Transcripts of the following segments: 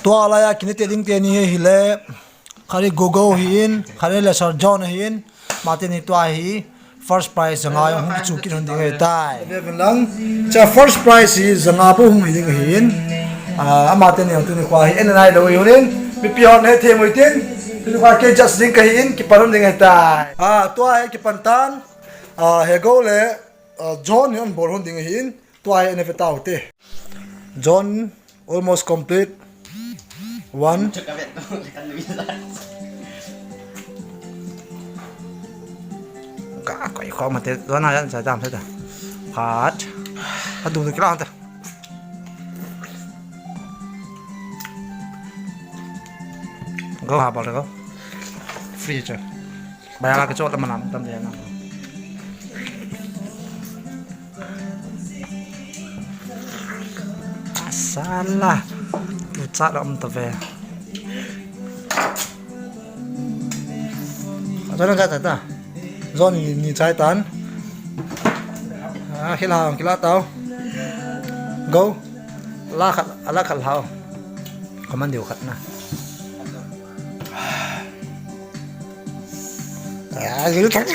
tua la ya kinete ding te ni hi le khari Gogou hin khari le sar John hin mate ni tua hi first prize zanga yong hung chu kin ding ai tai lang cha first prize hi zanga bu hung ding hin amate ni tu ni kwa hi en nai do yunin mi pion he the moi tin tu ni kwa ke just ding ka hin ki paron ding ai tai tua he ki pantan he go le John yon bor hung ding hin tua he ne vetau te John almost complete one cả quậy khó mà thế đó này sẽ làm thế nào phát phát đủ được cái nào ta có hả bảo được không free chưa bây giờ cái chỗ mà làm tâm thế nào salah ucap dah mentah về cho nên cái ta do nhìn trái tán khi nào cái lá tao go lá khát hao còn mình điều khát nè cái thằng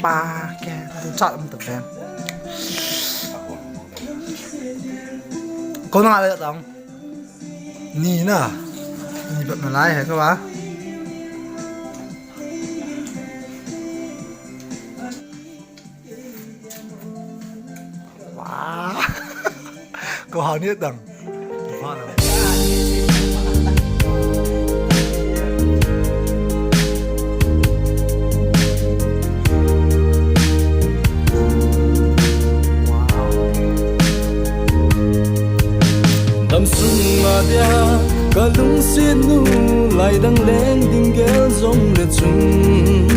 ba cái chọn một tập em có nào đấy không nhìn nè nhìn bận mà lái hả các bác wow câu hỏi nhất đẳng đầm sung mà dia cả lungset nu lại đang lên tiếng gel giống lệ chung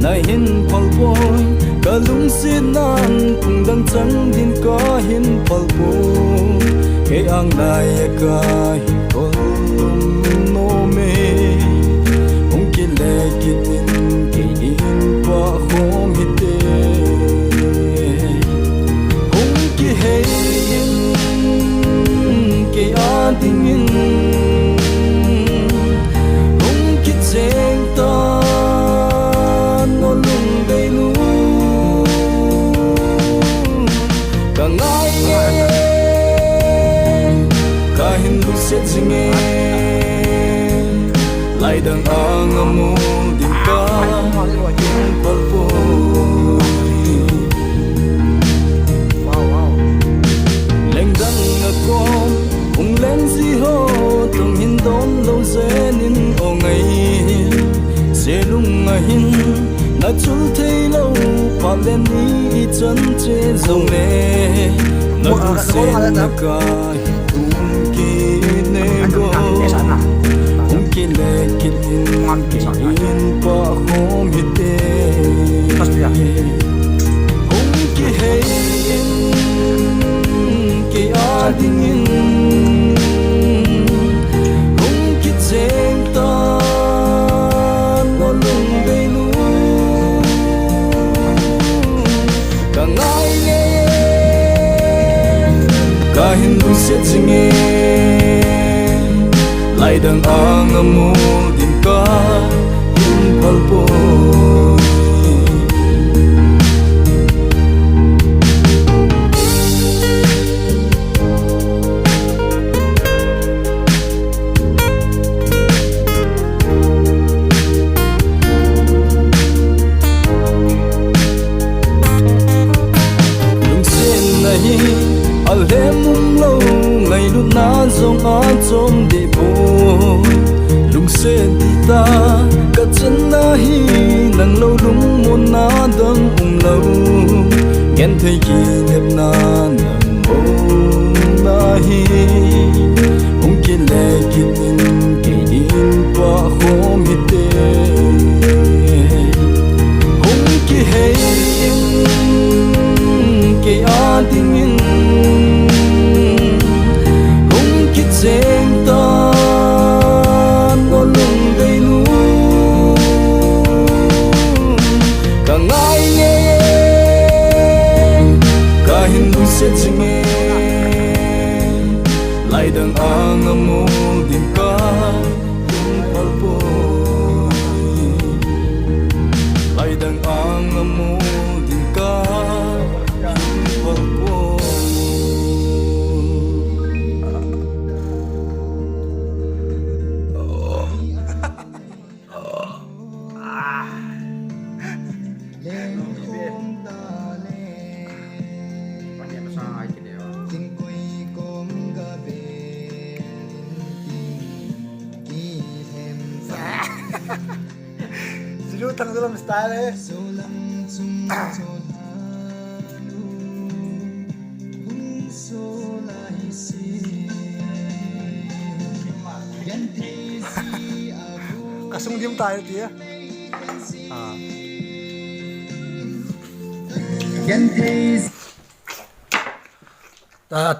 nay hin phal boy cả lungset nan cùng đang chẳng din có hin phal boy cái ang lại cả hin con no me ông kia lệ kia tin kia in qua không hít ông kia hay cái an tình in không kít deng ta nó lung đầy nu cả ngày nghe cả hình lúc sẽ dừng nghe lại đang ang amu din ka yung palpo leng dang na con ung lên gì ho trong hin đón lâu dễ nín ô ngày sẽ lung ngày hin na chul thấy lâu pa lên đi chân trên dòng nè na tu sẽ na kai tung ki ne go ung ki le ki in ki in pa hom hite ung ki hey ki a ding in kahin lu set zinge lại đang ang amu din ka in palpo alhem lâu ngày lúc na dòng á trong địa bồi lungset đi ta cả chân na hi nang lâu lung muốn na đâm lâu nghe thấy kỷ niệm na nang ôm na hi ông kia lệ kỷ niệm kỷ niệm qua hôm hít ông kia hay kỷ an tình in deng ta nó lung đầy nu thằng đó làm style đấy. Cả sung diêm tài tí á.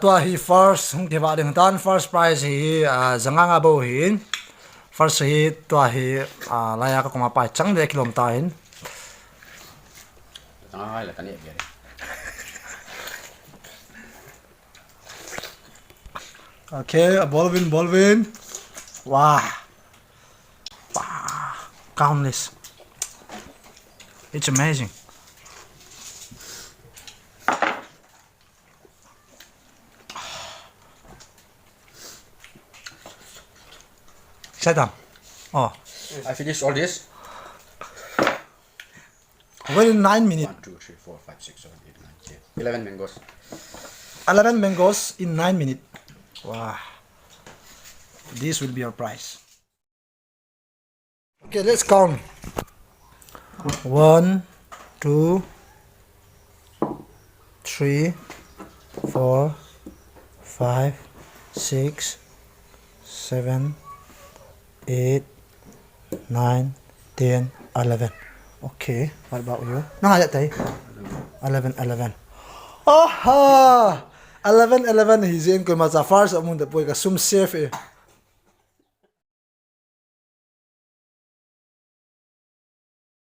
Tua hi first hung thiva ding tan first prize hi zanganga bo hin first hi tua hi laya ka koma pai chang de kilom ta hin Ai là cái này vậy. okay a Bolvin wow countless, it's amazing. Shut down. Oh, I finished all this. within 9 minutes. 1, 2, 3, 4, 5, 6, 7, 8, 9, 10, 11 mangoes. 11 mangoes in 9 minutes. Wow. This will be our prize. Okay, let's count. 1, 2, 3, 4, 5, 6, 7, 8, 9, 10, 11. Okay, what about you? No, 11. Aha! 11 hi zin ko ma za first among the boy ka sum safe eh.